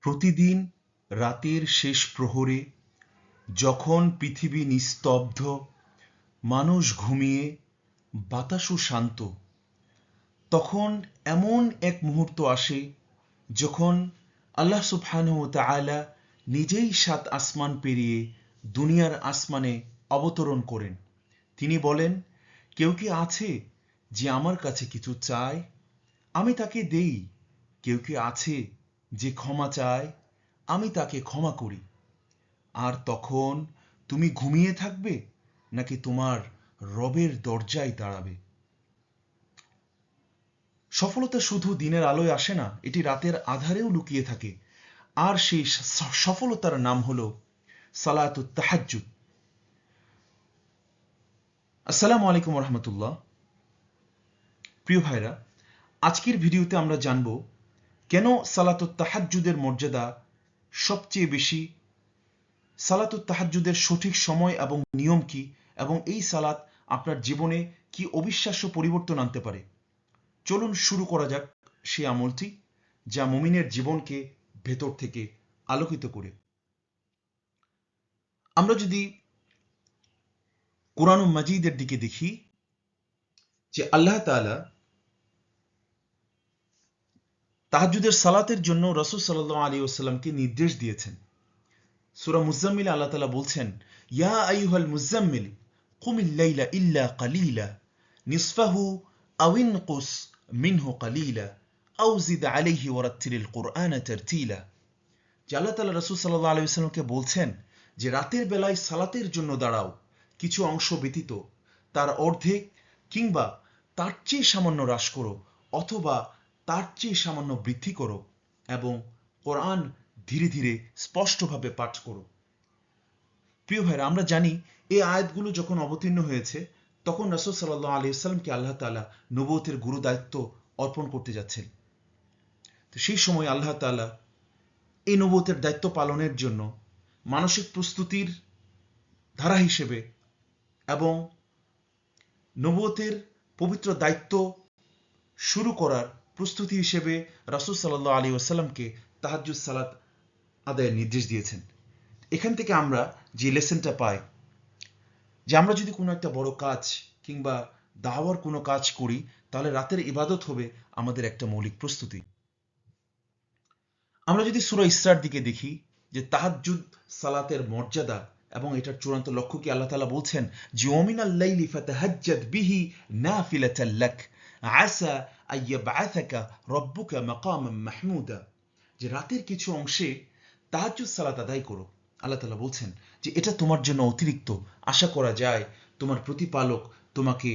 প্রতিদিন রাতের শেষ প্রহরে যখন পৃথিবী নিস্তব্ধ, মানুষ ঘুমিয়ে, বাতাসও শান্ত, তখন এমন এক মুহূর্ত আসে যখন আল্লাহ সুবহানাহু ওয়া তাআলা নিজেই ৭ আসমান পেরিয়ে দুনিয়ার আসমানে অবতরণ করেন। তিনি বলেন, কেউ কি আছে যে আমার কাছে কিছু চায়? আমি তাকে দেই। কেউ কি আছে যে ক্ষমা চায়? আমি তাকে ক্ষমা করি। আর তখন তুমি ঘুমিয়ে থাকবে নাকি তোমার রবের দরজায় দাঁড়াবে? সফলতা শুধু দিনের আলোয় আসে না, এটি রাতের আঁধারেও লুকিয়ে থাকে। আর সেই সফলতার নাম হলো সালাতুত তাহাজ্জুদ। আসসালামু আলাইকুম রহমতুল্লাহ। প্রিয় ভাইরা, আজকের ভিডিওতে আমরা জানব কেন সালাতুত তাহাজ্জুদের মর্যাদা সবচেয়ে বেশি, সালাতুত তাহাজ্জুদের সঠিক সময় এবং নিয়ম কি, এবং এই সালাত আপনার জীবনে কি অবিশ্বাস্য পরিবর্তন আনতে পারে। চলুন শুরু করা যাক সেই আমলটি, যা মুমিনের জীবনকে ভেতর থেকে আলোকিত করে। আমরা যদি কোরআন মাজিদের দিকে দেখি, যে আল্লাহ তাআলা তাহাজ্জুদের সালাতের জন্য রাসূল সাল্লাল্লাহু আলাইহি ওয়াসাল্লামকে নির্দেশ দিয়েছেন। সূরা মুজাম্মিল আল্লাহ তাআলা বলছেন, ইয়া আইয়ুহাল মুজাম্মিল কুমিল লাইলা ইল্লা কালিলা নিসফাহু আও ইনকুস মিনহু কালিলা আও জিদ আলাইহি ওয়ারাত্তিলিল কুরআনা তারতিলা। যে আল্লাহ তাআলা রাসূল সাল্লাল্লাহু আলাইহি ওয়াসাল্লামকে বলছেন যে রাতের বেলায় সালাতের জন্য দাঁড়াও, কিছু অংশ ব্যতীত তার অর্ধেক কিংবা তার চেয়ে সামান্য হ্রাস করো, অথবা তার চেয়ে সামান্য বৃদ্ধি করো, এবং কোরআন ধীরে ধীরে স্পষ্টভাবে পাঠ করো। প্রিয় ভাইরা, আমরা জানি এই আয়াতগুলো যখন অবতীর্ণ হয়েছে তখন রাসূল সাল্লাল্লাহু আলাইহি ওয়াসাল্লামকে আল্লাহ তাআলা নবুয়তের গুরু দায়িত্ব অর্পণ করতে যাচ্ছেন। তো সেই সময় আল্লাহ তাআলা এই নবুয়তের দায়িত্ব পালনের জন্য মানসিক প্রস্তুতির ধারা হিসেবে এবং নবুয়তের পবিত্র দায়িত্ব শুরু করার প্রস্তুতি হিসেবে রাসূল সাল্লাল্লাহু আলাইহি ওয়াসাল্লামকে তাহাজ্জুদ সালাত আদায়ের নির্দেশ দিয়েছেন। এখান থেকে আমরা যে লেসনটা পাই, যে আমরা যদি কোনো একটা বড় কাজ কিংবা দাওয়ার কোনো কাজ করি, তাহলে রাতের ইবাদত হবে আমাদের একটা মৌলিক প্রস্তুতি। আমরা যদি সূরা ইসরার দিকে দেখি, যে তাহাজ্জুদ সালাতের মর্যাদা এবং এটার চূড়ান্ত লক্ষ্য কি, আল্লাহ তাআলা বলছেন যে ওমিনাল লাইলি ফাতাহাজ্জাদ বিহি নাফিলাতাল লাক আসা আইয়াবআসাকা রাব্বুকা মাকামান মাহমুদা। যে রাতের কিছু অংশে তাহাজ্জুদ সালাত আদায় করো। আল্লাহ তাআলা বলছেন যে এটা তোমার জন্য অতিরিক্ত, আশা করা যায় তোমার প্রতিপালক তোমাকে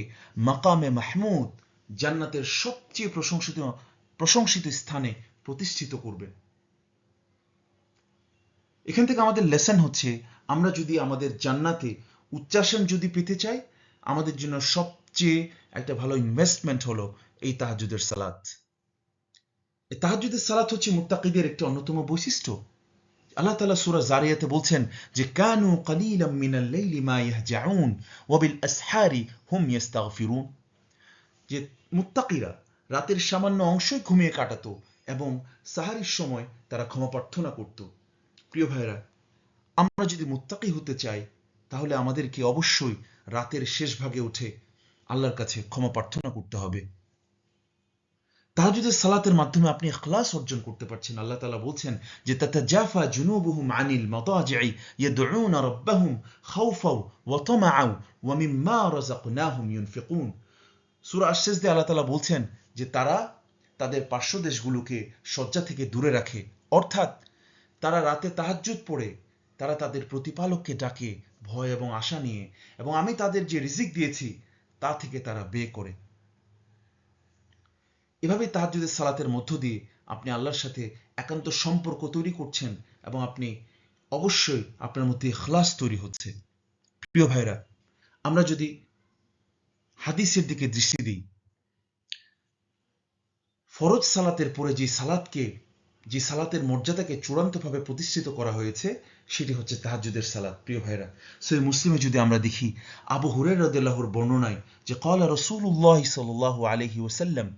মাকামে মাহমুদ, জান্নাতের সবচেয়ে প্রশংসিত স্থানে প্রতিষ্ঠিত করবে। এখান থেকে আমাদের লেসন হচ্ছে, আমরা যদি আমাদের জান্নাতে উচ্চাসন যদি পেতে চাই, আমাদের জন্য সবচেয়ে একটা ভালো ইনভেস্টমেন্ট হলো এই তাহাজ্জুদের সালাত। এই তাহাজ্জুদের সালাত হচ্ছে মুত্তাকিদের একটি অন্যতম বৈশিষ্ট্য। আল্লাহ তাআলা সূরা জারিয়াতে বলছেন যে কানু কালিলাম মিনাল লাইলি মা ইয়াহজাউন ওয়া বিল আসহারি হুম ইস্তাগফিরুন। যে মুত্তাকিরা রাতের সামান্য অংশই ঘুমিয়ে কাটাতো এবং সাহারির সময় তারা ক্ষমা প্রার্থনা করত। প্রিয় ভাইরা, আমরা যদি মুত্তাকি হতে চাই, তাহলে আমাদেরকে অবশ্যই রাতের শেষ ভাগে উঠে আল্লাহর কাছে ক্ষমা প্রার্থনা করতে হবে। তাহাজ্জুদের সালাতের মাধ্যমে আপনি ইখলাস অর্জন করতে পারছেন। আল্লাহ তাআলা বলছেন যে তাতাজাফা জুনুবুহুম আনিল মাদাজি'i ইয়াদউনা রাব্বাহুম খাউফাও ওয়া তামাআও ওয়া মিম্মা রাযাকনাহুম ইউনফিকুন। সূরা আশ-শাজদা আল্লাহ তাআলা বলছেন যে তারা তাদের পার্শ্বদেশগুলোকে শয্যা থেকে দূরে রাখে, অর্থাৎ তারা রাতে তাহাজ্জুদ পড়ে তারা তাদের প্রতিপালককে ডাকে ভয় এবং আশা নিয়ে, এবং আমি তাদের যে রিজিক দিয়েছি তা থেকে তারা ব্যয় করে। এভাবে তাহাজ্জুদের সালাতের মধ্য দিয়ে আপনি আল্লাহর সাথে একান্ত সম্পর্ক তৈরি করছেন এবং আপনি অবশ্যই আপনার মধ্যে ইখলাস তৈরি হচ্ছে। প্রিয় ভাইরা, আমরা যদি হাদিসের দিকে দৃষ্টি দিই, ফরজ সালাতের পরে যে সালাতের মর্যাদাকে চূড়ান্তভাবে প্রতিষ্ঠিত করা হয়েছে, সেটি হচ্ছে তাহাজ্জুদের সালাত। প্রিয় ভাইরা, সহিহ মুসলিমে যদি আমরা দেখি, আবু হুরায়রা রাদিয়াল্লাহুর বর্ণনায় যে ক্বালা রাসূলুল্লাহ সাল্লাল্লাহু আলাইহি ওয়াসাল্লাম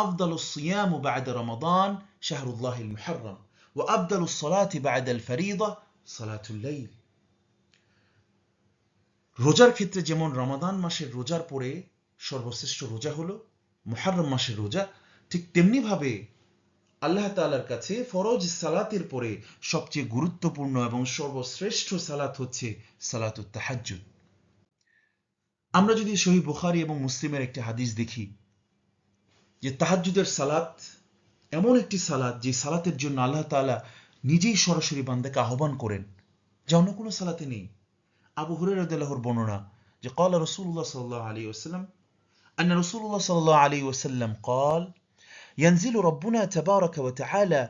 আফদালুস সিয়াম বা'দা রমাদান শাহরুল্লাহিল মুহাররম وأفضل الصلاة بعد الفريضة صلاة الليل। রোজার ক্ষেত্রে যেমন রমাদান মাসের রোজার পরে সর্বশ্রেষ্ঠ রোজা হলো মুহররম মাসের রোজা, ঠিক তেমনি ভাবে আল্লাহ তাআলার কাছে ফরজ সালাতের পরে সবচেয়ে গুরুত্বপূর্ণ এবং সর্বশ্রেষ্ঠ সালাত হচ্ছে সালাতুত তাহাজ্জুদ। আমরা যদি সহিহ বুখারী এবং মুসলিমের একটি হাদিস দেখি যে তাহাজ্জুদের সালাত এমন একটি সালাত যে সালাতের জন্য আল্লাহ তাআলা নিজেই সরাসরি বান্দাকে আহ্বান করেন, যা অন্য কোনো সালাতে নেই। আবু হুরায়রা রাদিয়াল্লাহু আনহুর বর্ণনা যে قال رسول الله صلى الله عليه وسلم أن رسول الله صلى الله عليه وسلم قال ينزل ربنا تبارك وتعالى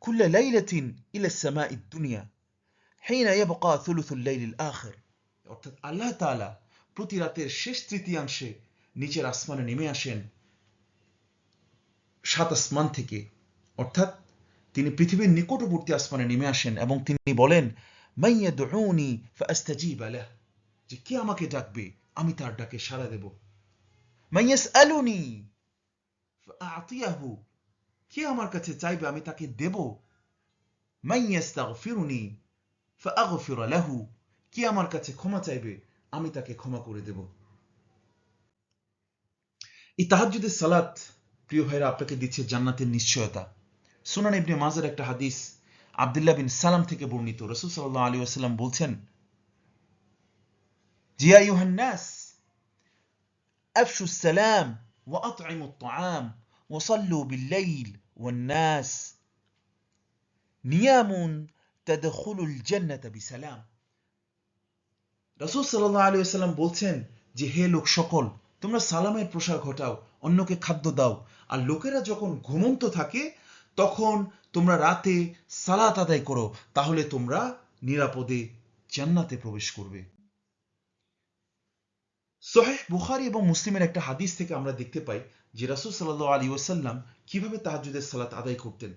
كل ليلة إلى السماء الدنيا حين يبقى ثلث الليل الآخر। অর্থাৎ আল্লাহ তাআলা প্রতি রাতের শেষ তৃতীয়াংশে নিচের আসমানে নেমে আসেন সাত আসমান থেকে, অর্থাৎ তিনি পৃথিবীর নিকটবর্তী আসমানে নেমে আসেন এবং তিনি বলেন মান ইয়াদউনি ফাআস্তাজিব লাহ, যে কে আমাকে ডাকবে আমি তার ডাকে সাড়া দেব। মান ইয়াসআলুনি ফাআতিয়াহু, কে আমার কাছে চাইবে আমি তাকে দেব। মান ইয়াস্তাগফিরুনি ফাআগফির লাহু, কে আমার কাছে ক্ষমা চাইবে আমি তাকে ক্ষমা করে দেব। এই তাহাজ্জুদের সালাত প্রিয় ভাইরা আপনাকে দিচ্ছে জান্নাতের নিশ্চয়তা। সুনান ইবনে মাজার একটা হাদিস আব্দুল্লাহ বিন সালাম থেকে বর্ণিত, রাসূল সাল্লাল্লাহু আলাইহি ওয়াসাল্লাম বলছেন ইয়া আইয়ুহান নাস আফশুস সালাম ওয়া আত'ইমুত তা'আম ওয়া সাল্লু বিল লাইল ওয়ান নাস নিয়ামুন তাদখুলুল জান্নাতা বিসালাম। রাসূল সাল্লাল্লাহু আলাইহি ওয়াসাল্লাম বলছেন যে হে লোক সকল, তোমরা সালামের প্রসার ঘটাও, অন্যকে খাদ্য দাও, আর লোকেরা যখন ঘুমন্ত থাকে তখন তোমরা রাতে সালাত আদায় করো, তাহলে তোমরা নিরাপদে জান্নাতে প্রবেশ করবে। সহিহ বুখারী এবং মুসলিমের একটা হাদিস থেকে আমরা দেখতে পাই যে রাসূল সাল্লাল্লাহু আলাইহি ওয়াসাল্লাম কিভাবে তাহাজ্জুদের সালাত আদায় করতেন।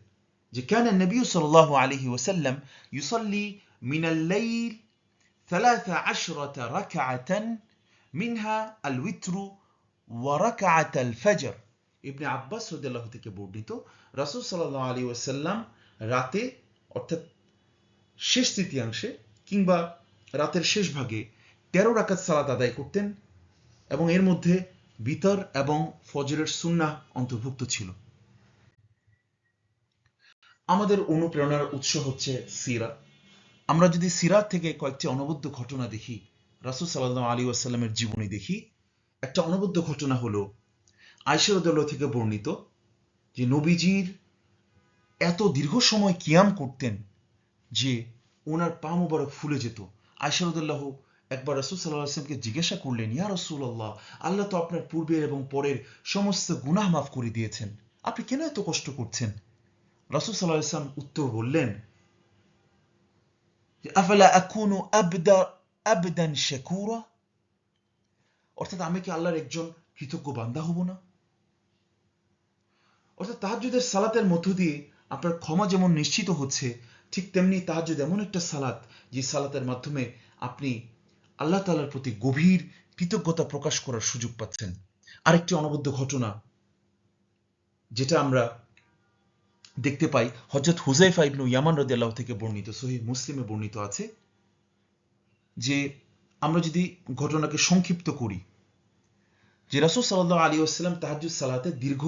যে কানা নবী সাল্লাল্লাহু আলাইহি ওয়াসাল্লাম ইউসাল্লি মিনাল লাইল 13 রাকআতান মিনহা আল উইত্র ওয়া রাকআত আল ফজর। ইবনে আব্বাস রাদিয়াল্লাহু থেকে বর্ণিত, রাসূল সাল্লাল্লাহু আলাইহি ওয়াসাল্লাম রাতে অর্থাৎ শেষ তৃতীয়াংশে কিংবা রাতের শেষ ভাগে 13 রাকাত সালাত আদায় করতেন এবং এর মধ্যে বিতর এবং ফজরের সুন্নাহ অন্তর্ভুক্ত ছিল। আমাদের অনুপ্রেরণার উৎস হচ্ছে সিরাত। আমরা যদি সিরাত থেকে কয়েকটি অনবদ্য ঘটনা দেখি, রাসূল সাল্লাল্লাহু আলাইহি ওয়াসাল্লামের জীবনী দেখি, একটা অনবদ্য ঘটনা হলো আয়েশা রাদিয়াল্লাহু থেকে বর্ণিত যে নবীজির এত দীর্ঘ সময় কিয়াম করতেন যে ওনার পা মোবারক ফুলে যেত। আয়েশা রাদিয়াল্লাহু একবার রাসূল সাল্লাল্লাহু আলাইহি ওয়াসাল্লামকে জিজ্ঞাসা করলেন, ইয়া রাসূলুল্লাহ, আল্লাহ তো আপনার পূর্বের এবং পরের সমস্ত গুনাহ মাফ করে দিয়েছেন, আপনি কেন এত কষ্ট করছেন? রাসূল সাল্লাল্লাহু আলাইহি ওয়াসাল্লাম উত্তর বললেন যে আফালা আকুনু আবদান শাকুরা, অর্থাৎ আমি কি আল্লাহর একজন কৃতজ্ঞ বান্দা হব না? অর্থাৎ তাহাজ্জুদের সালাতের মধ্য দিয়ে আপনার ক্ষমা যেমন নিশ্চিত হচ্ছে, ঠিক তেমনি তাহাজ্জুদ এমন একটা সালাত যে সালাতের মাধ্যমে আপনি আল্লাহ তাআলার প্রতি গভীর কৃতজ্ঞতা প্রকাশ করার সুযোগ পাচ্ছেন। আরেকটি অনবদ্য ঘটনা যেটা আমরা দেখতে পাই হযরত হুযায়ফা ইবনে ইয়ামান রাদিয়াল্লাহু থেকে বর্ণিত, সহিহ মুসলিমে বর্ণিত আছে যে আমরা যদি ঘটনাকে সংক্ষিপ্ত করি যে রাসূল সাল্লাল্লাহু আলাইহি ওয়াসাল্লাম তাহাজ্জুদ সালাতে দীর্ঘ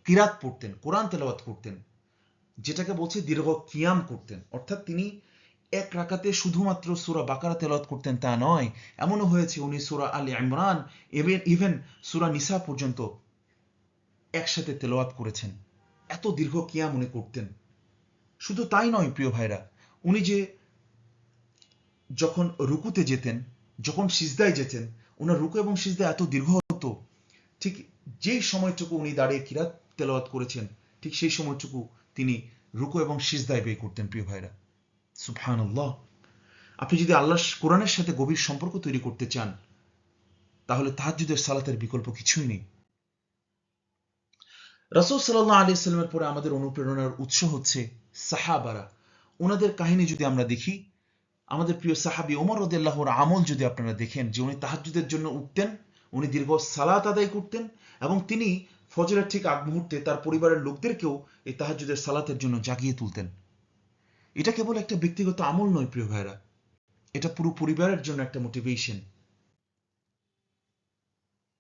কিরাত পড়তেন, কোরআন তেলাওয়াত করতেন, যেটাকে বলছে দীর্ঘ কিয়াম করতেন। অর্থাৎ তিনি এক রাকাতে শুধুমাত্র সূরা বাকারা তেলাওয়াত করতেন তা নয়, এমনও হয়েছে উনি সূরা আলে ইমরান ইভেন সূরা নিসা পর্যন্ত একসাথে তেলাওয়াত করেছেন। এত দীর্ঘ কিয়াম উনি করতেন। শুধু তাই নয় প্রিয় ভাইরা, উনি যে যখন রুকুতে যেতেন, যখন সিজদায় যেতেন, ওনার রুকু এবং সিজদা এত দীর্ঘ হতো, ঠিক যেই সময়টুকু উনি দাঁড়িয়ে কিরাত তেলাওয়াত করেছেন ঠিক সেই সময়টুকু তিনি রুকু এবং সিজদায় ব্যয় করতেন। প্রিয় ভাইরা, সুবহানাল্লাহ। আপনি যদি আল্লাহর কোরআনের সাথে গভীর সম্পর্ক তৈরি করতে চান তাহলে তাহাজ্জুদের সালাতের বিকল্প কিছুই নেই। রাসূল সাল্লাল্লাহু আলাইহি ওয়াসাল্লামের পরে আমাদের অনুপ্রেরণার উৎস হচ্ছে সাহাবারা। ওনাদের কাহিনী যদি আমরা দেখি, আমাদের প্রিয় সাহাবী ওমর রাদিয়াল্লাহুর আমল যদি আপনারা দেখেন যে উনি তাহাজ্জুদের জন্য উঠতেন, উনি দীর্ঘ সালাত আদায় করতেন এবং তিনি ফজরের ঠিক আগ মুহূর্তে তার পরিবারের লোকদেরকেও এই তাহাজ্জুদের সালাতের জন্য জাগিয়ে তুলতেন। এটা কেবল একটা ব্যক্তিগত আমল নয় প্রিয় ভাইরা, এটা পুরো পরিবারের জন্য একটা মোটিভেশন।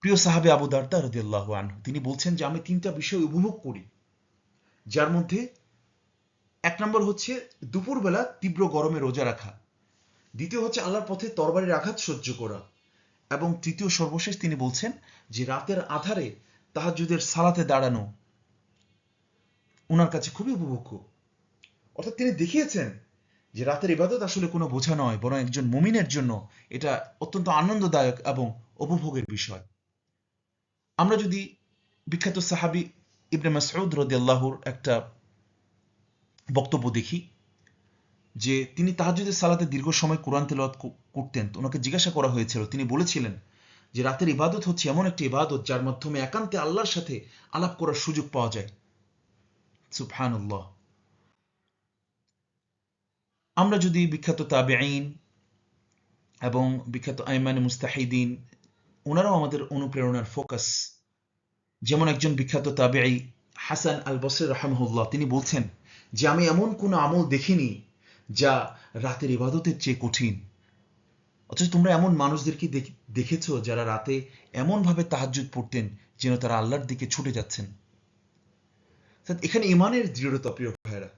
প্রিয় সাহাবে আবু দারদা রাদিয়াল্লাহু আনহু তিনি বলছেন যে আমি 3টা বিষয় উপভোগ করি, যার মধ্যে 1 নম্বর হচ্ছে দুপুরবেলা তীব্র গরমে রোজা রাখা, দ্বিতীয় হচ্ছে আল্লাহর পথে তরবারির আঘাত সহ্য করা, এবং তৃতীয় সর্বশেষ তিনি বলছেন যে রাতের আধারে তাহাজ্জুদের সালাতে দাঁড়ানো ওনার কাছে খুবই উপভোগ্য। অর্থাৎ তিনি দেখিয়েছেন যে রাতের ইবাদত আসলে কোনো বোঝা নয়, বরং একজন মুমিনের জন্য এটা অত্যন্ত আনন্দদায়ক এবং উপভোগের বিষয়। আমরা যদি বিখ্যাত সাহাবী ইবনে মাসউদ রাদিয়াল্লাহুর একটা বক্তব্য দেখি, যে তিনি তাহাজ্জুদের সালাতে দীর্ঘ সময় কোরআন তেলাওয়াত করতেন। ওনাকে জিজ্ঞাসা করা হয়েছিল, তিনি বলেছিলেন যে রাতের ইবাদত হচ্ছে এমন একটি ইবাদত যার মাধ্যমে একান্তে আল্লাহর সাথে আলাপ করার সুযোগ পাওয়া যায়। সুবহানাল্লাহ। আমরা যদি বিখ্যাত তাবেঈন এবং বিখ্যাত আইম্মায়ে মুস্তাহিদিন, ওনারাও আমাদের অনুপ্রেরণার ফোকাস। যেমন একজন বিখ্যাত তাবেঈ হাসান আল বসরি রাহিমাহুল্লাহ তিনি বলছেন যে আমি এমন কোনো আমল দেখিনি যা রাতের ইবাদতের চেয়ে কঠিন। অথচ তোমরা এমন মানুষদেরকে দেখেছো যারা রাতে এমনভাবে তাহাজ্জুদ পড়তেন যেন তারা আল্লাহর দিকে ছুটে যাচ্ছেন। এখানে ইমানের দৃঢ়তা প্রিয় ভাইরা,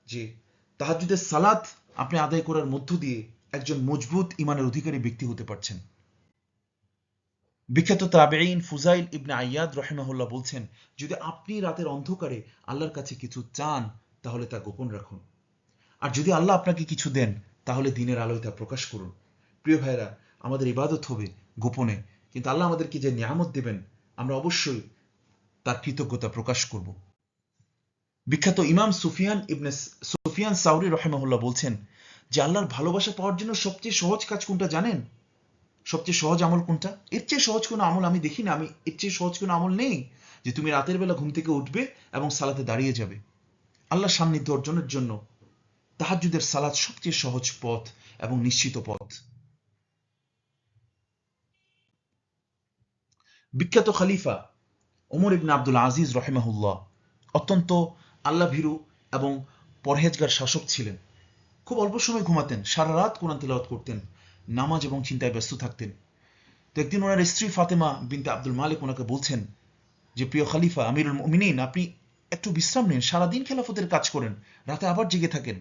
যে তাহাজ্জুদের সালাত আপনি আদায় করার মধ্য দিয়ে একজন মজবুত ইমানের অধিকারী ব্যক্তি হতে পারছেন। বিখ্যাত তাবেঈন ফুজাইল ইবনে আইয়াদ রাহিমাহুল্লাহ বলছেন, যদি আপনি রাতের অন্ধকারে আল্লাহর কাছে কিছু চান তাহলে তা গোপন রাখুন, আর যদি আল্লাহ আপনাকে কিছু দেন তাহলে দিনের আলোয় তা প্রকাশ করুন। প্রিয় ভাইরা, আমাদের ইবাদত হবে গোপনে, কিন্তু আল্লাহ আমাদেরকে যে নিয়ামত দেবেন আমরা অবশ্যই তার কৃতজ্ঞতা প্রকাশ করব। বিখ্যাত ইমাম সুফিয়ান সাউরি রাহিমাহুল্লাহ বলছেন যে আল্লাহর ভালোবাসা পাওয়ার জন্য সবচেয়ে সহজ কাজ কোনটা জানেন? সবচেয়ে সহজ আমল কোনটা? এর চেয়ে সহজ কোনো আমল আমি দেখি না, এর চেয়ে সহজ কোনো আমল নেই যে তুমি রাতের বেলা ঘুম থেকে উঠবে এবং সালাতে দাঁড়িয়ে যাবে। আল্লাহর সান্নিধ্য অর্জনের জন্য তাহাজ্জুদের সালাত সবচেয়ে সহজ পথ এবং নিশ্চিত পথ। বিখ্যাত খলিফা ওমর ইবনে আব্দুল আজিজ রাহিমাহুল্লাহ অত্যন্ত আল্লাহভীরু এবং পরহেজগার শাসক ছিলেন। খুব অল্প সময় ঘুমাতেন, সারা রাত কোরআন তিলাওয়াত করতেন, নামাজ এবং চিন্তায় ব্যস্ত থাকতেন। তো একদিন ওনার স্ত্রী ফাতেমা বিনতে আব্দুল মালিক ওনাকে বলছেন যে প্রিয় খলিফা আমিরুল মুমিনিন, আপনি একটু বিশ্রাম নিন, সারাদিন খেলাফতের কাজ করেন, রাতে আবার জেগে থাকেন।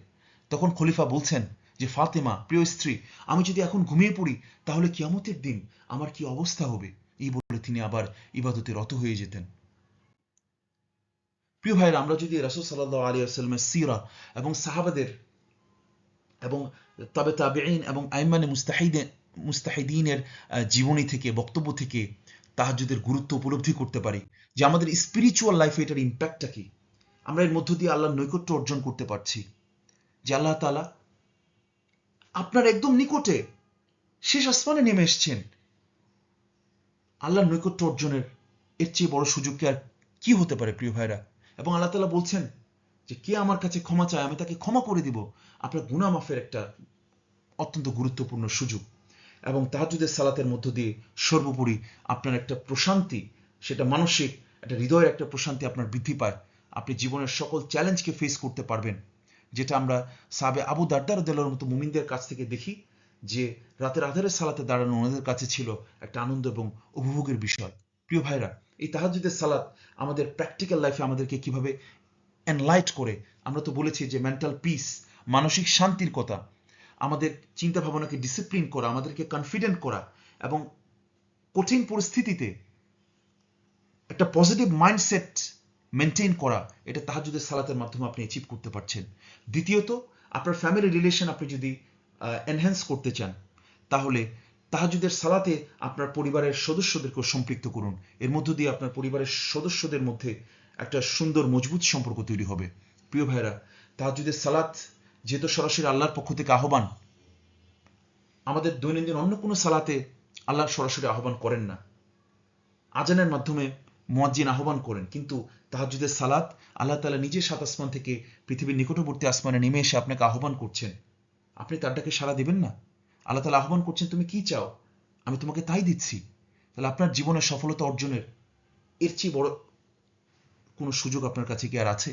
তখন খলিফা বলছেন যে ফাতেমা প্রিয় স্ত্রী, আমি যদি এখন ঘুমিয়ে পড়ি তাহলে কিয়ামতের দিন আমার কি অবস্থা হবে? এই বলে তিনি আবার ইবাদতে রত হয়ে যেতেন। প্রিয় ভাইরা, আমরা যদি রাসূল সাল্লাল্লাহু আলাইহি ওয়াসাল্লামের সিরা এবং সাহাবাদের এবং তবে তাবেঈন এবং আইম্মানে মুস্তাহিদিনের জীবনী থেকে, বক্তব্য থেকে তাহাজ্জুদের গুরুত্ব উপলব্ধি করতে পারি যে আমাদের স্পিরিচুয়াল লাইফে এটার ইম্প্যাক্টটা কি। আমরা এর মধ্য দিয়ে আল্লাহর নৈকট্য অর্জন করতে পারছি, যে আল্লাহ তাআলা আপনার একদম নিকটে শেষ আসমানে নেমে এসেছেন। আল্লাহর নৈকট্য অর্জনের এর চেয়ে বড় সুযোগ কি আর কি হতে পারে প্রিয় ভাইরা? এবং আল্লাহ তাআলা বলছেন যে কে আমার কাছে ক্ষমা চায় আমি তাকে ক্ষমা করে দিব। আপনার গুনাহ মাফের একটা অত্যন্ত গুরুত্বপূর্ণ সুযোগ। এবং তাহাজ্জুদের সালাতের মধ্য দিয়ে সর্বোপরি আপনার একটা প্রশান্তি, সেটা মানসিক একটা হৃদয়ের একটা প্রশান্তি আপনার বৃদ্ধি পায়। আপনি জীবনের সকল চ্যালেঞ্জকে ফেস করতে পারবেন, যেটা আমরা সাহাবে আবু দারদা রাদিয়াল্লাহুর মতো মুমিনদের কাছ থেকে দেখি যে রাতের আধারে সালাতে দাঁড়ানো ওনাদের কাছে ছিল একটা আনন্দ এবং উপভোগের বিষয়। প্রিয় ভাইরা, এই তাহাজ্জুদের সালাত আমাদের প্র্যাকটিক্যাল লাইফে আমাদেরকে কিভাবে এনলাইট করে। আমরা তো বলেছি যে মেন্টাল পিস, মানসিক শান্তির কথা, আমাদের চিন্তা ভাবনাকে ডিসিপ্লিন করা, আমাদেরকে কনফিডেন্ট করা এবং কঠিন পরিস্থিতিতে একটা পজিটিভ মাইন্ডসেট মেনটেন করা, এটা তাহাজ্জুদের সালাতের মাধ্যমে আপনি অ্যাচিভ করতে পারছেন। দ্বিতীয়ত, আপনার ফ্যামিলি রিলেশন আপনি যদি এনহ্যান্স করতে চান তাহলে তাহাজ্জুদের সালাতে আপনার পরিবারের সদস্যদেরকেও সম্পৃক্ত করুন। এর মধ্য দিয়ে আপনার পরিবারের সদস্যদের মধ্যে একটা সুন্দর মজবুত সম্পর্ক তৈরি হবে। প্রিয় ভাইরা, তাহাজ্জুদের সালাত যেহেতু সরাসরি আল্লাহর পক্ষ থেকে আহ্বান, আমাদের দৈনন্দিন অন্য কোনো সালাতে আল্লাহ সরাসরি আহ্বান করেন না, আজানের মাধ্যমে মুয়াজ্জিন আহ্বান করেন, কিন্তু তাহাজ্জুদের সালাত আল্লাহ তাআলা নিজে সাত আসমান থেকে পৃথিবীর নিকটবর্তী আসমানে নেমে এসে আপনাকে আহ্বান করছেন। আপনি তার ডাকে সাড়া দিবেন না? আল্লাহ তাআলা আহ্বান করছেন, তুমি কি চাও আমি তোমাকে তাই দিচ্ছি। তাহলে আপনার জীবনের সফলতা অর্জনের এর চেয়ে বড় কোনো সুযোগ আপনার কাছে কি আর আছে?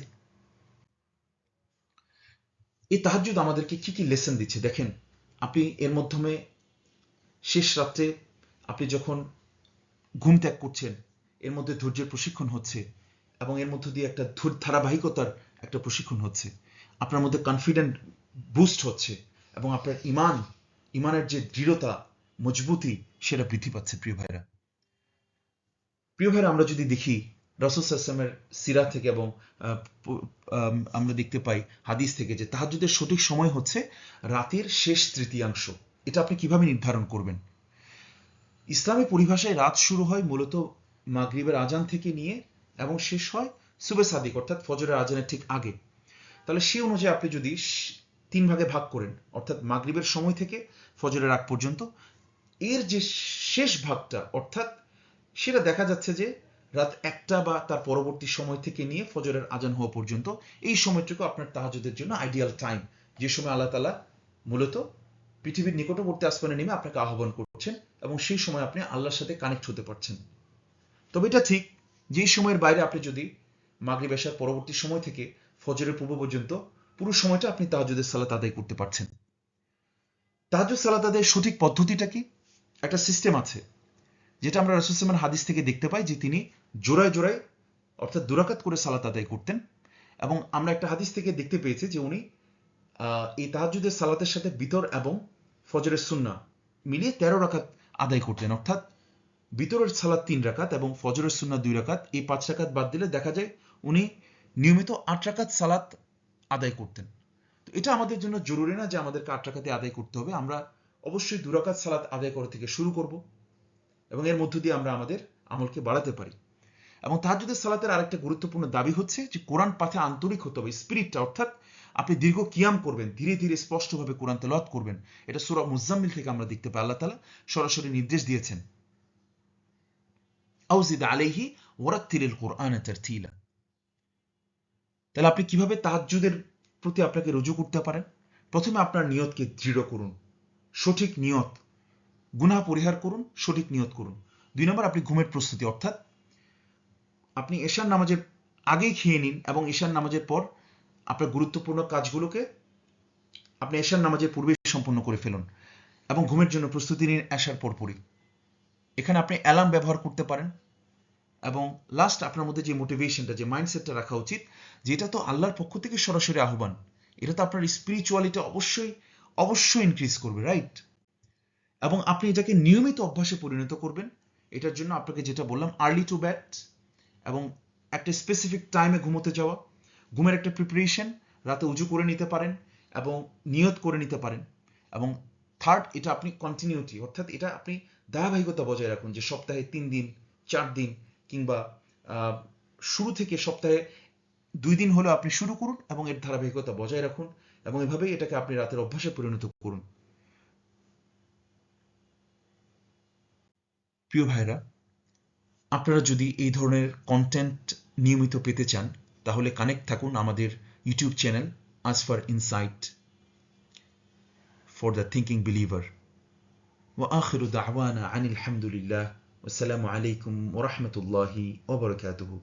এই তাহাজ্জুদ আমাদেরকে কি কি লেসন দিচ্ছে দেখেন। আপনি এর মাধ্যমে শেষ রাত্রে আপনি যখন ঘুম ত্যাগ করছেন, এর মধ্যে ধৈর্যের প্রশিক্ষণ হচ্ছে এবং এর মধ্য দিয়ে একটা ধারাবাহিকতার একটা প্রশিক্ষণ হচ্ছে। আপনার মধ্যে কনফিডেন্ট বুস্ট হচ্ছে এবং আপনার ইমানের যে দৃঢ়তা, মজবুতি, সেটা বৃদ্ধি পাচ্ছে। প্রিয় ভাইরা, আমরা যদি দেখি রাসূল সাল্লাল্লাহু আলাইহি ওয়াসাল্লামের সিরা থেকে এবং আমরা দেখতে পাই হাদিস থেকে যে তাহাজ্জুদের সঠিক সময় হচ্ছে রাতের শেষ তৃতীয়াংশ। এটা আপনি কিভাবে নির্ধারণ করবেন? ইসলামী পরিভাষায় রাত শুরু হয় মূলত মাগরিবের আজান থেকে নিয়ে এবং শেষ হয় সুবে সাদিক অর্থাৎ ফজরের আজানের ঠিক আগে। তাহলে সেই অনুযায়ী আপনি যদি 3 ভাগে ভাগ করেন, অর্থাৎ মাগরিবের সময় থেকে ফজরের আগ পর্যন্ত, এর যে শেষ ভাগটা অর্থাৎ সেটা দেখা যাচ্ছে যে রাত 1টা বা তার পরবর্তী সময় থেকে নিয়ে ফজরের আজান হওয়া পর্যন্ত, এই সময়টুকু আপনার তাহাজ্জুদের জন্য আইডিয়াল টাইম, যে সময় আল্লাহ তাআলা মূলত পৃথিবীর নিকটবর্তী আসমানে নেমে আপনাকে আহ্বান করছেন এবং সেই সময় আপনি আল্লাহর সাথে কানেক্ট হতে পারছেন। তবে এটা ঠিক যে এই সময়ের বাইরে আপনি যদি মাগরিব এশার পরবর্তী সময় থেকে ফজরের পূর্ব পর্যন্ত পুরো সময়টা আপনি তাহাজ্জুদের সালাত আদায় করতে পারছেন। তাহাজ্জুদ সালাত আদায়ের সঠিক পদ্ধতিটা কি? একটা সিস্টেম আছে যেটা আমরা রাসূল সাল্লাল্লাহু আলাইহি ওয়াসাল্লামের হাদিস থেকে দেখতে পাই যে তিনি জোড়ায় জোড়ায় অর্থাৎ 2 রাকাত করে সালাত আদায় করতেন। এবং আমরা একটা হাদিস থেকে দেখতে পেয়েছি যে উনি এই তাহাজ্জুদের সালাতের সাথে বিতর এবং ফজরের সুন্নাহ মিলিয়ে 13 রাকাত আদায় করতেন। অর্থাৎ বিতরের সালাত 3 রাকাত এবং ফজরের সুন্নাহ 2 রাকাত, এই 5 রাকাত বাদ দিলে দেখা যায় উনি নিয়মিত 8 রাকাত সালাত আদায় করতেন। তো এটা আমাদের জন্য জরুরি না যে আমাদেরকে 8 রাকাতে আদায় করতে হবে। আমরা অবশ্যই 2 রাকাত সালাত আদায় করা থেকে শুরু করব এবং এর মধ্য দিয়ে আমরা আমাদের আমলকে বাড়াতে পারি। এবং তাহাজ্জুদের সালাতের আরেকটা গুরুত্বপূর্ণ দাবি হচ্ছে যে কোরআন পাঠে আন্তরিক হতে হবে, স্পিরিটটা, অর্থাৎ আপনি দীর্ঘ কিয়াম করবেন, ধীরে ধীরে স্পষ্টভাবে কোরআন তেলাওয়াত করবেন। এটা সূরা মুজাম্মিল থেকে আমরা দেখতে পাই আল্লাহ তাআলা সরাসরি নির্দেশ দিয়েছেন, আউজিদ আলাইহি ওয়ারাত্তিলিল কুরআনা তারতিলা। তাহলে আপনি কিভাবে তাহাজ্জুদের প্রতি আপনাকে রুজু করতে পারেন? প্রথমে আপনার নিয়তকে দৃঢ় করুন, সঠিক নিয়ত, গুনাহ পরিহার করুন, সঠিক নিয়ত করুন। 2 নম্বর, আপনি ঘুমের প্রস্তুতি, অর্থাৎ আপনি এশার নামাজের আগেই খেয়ে নিন এবং এশার নামাজের পর আপনার গুরুত্বপূর্ণ কাজগুলোকে আপনি এশার নামাজের পূর্বেই সম্পন্ন করে ফেলুন এবং ঘুমের জন্য প্রস্তুতি নিন এশার পরপরই। এখানে আপনি অ্যালার্ম ব্যবহার করতে পারেন এবং লাস্ট আপনার মধ্যে যে মোটিভেশনটা, যে মাইন্ডসেটটা রাখা উচিত, যেটা তো আল্লাহর পক্ষ থেকে সরাসরি আহ্বান, এটা তো আপনার স্পিরিচুয়ালিটি অবশ্যই ইনক্রিজ করবে, রাইট? এবং আপনি এটাকে নিয়মিত অভ্যাসে পরিণত করবেন। এটার জন্য আপনাকে যেটা বললাম, আর্লি টু বেড এবং একটা স্পেসিফিক টাইমে ঘুমোতে যাওয়া, ঘুমের একটা প্রিপারেশন, রাতে উজু করে নিতে পারেন এবং নিয়ত করে নিতে পারেন। এবং থার্ড, এটা আপনি কন্টিনিউটি, অর্থাৎ এটা আপনি ধারাবাহিকতা বজায় রাখুন, যে সপ্তাহে 3 দিন, 4 দিন কিংবা শুরু থেকে সপ্তাহে 2 দিন হলেও আপনি শুরু করুন এবং এর ধারাবাহিকতা বজায় রাখুন এবং এভাবেই এটাকে আপনি রাতের অভ্যাসে পরিণত করুন। প্রিয় ভাইরা, আপনারা যদি এই ধরনের কন্টেন্ট নিয়মিত পেতে চান তাহলে কানেক্ট থাকুন আমাদের YouTube channel ask for insight for the thinking believer. ওয়া আখিরু দাওয়ানা আনিল হামদুলিল্লাহ, ওয়াসসালামু আলাইকুম ওয়া রাহমাতুল্লাহি ওয়া বারাকাতুহু।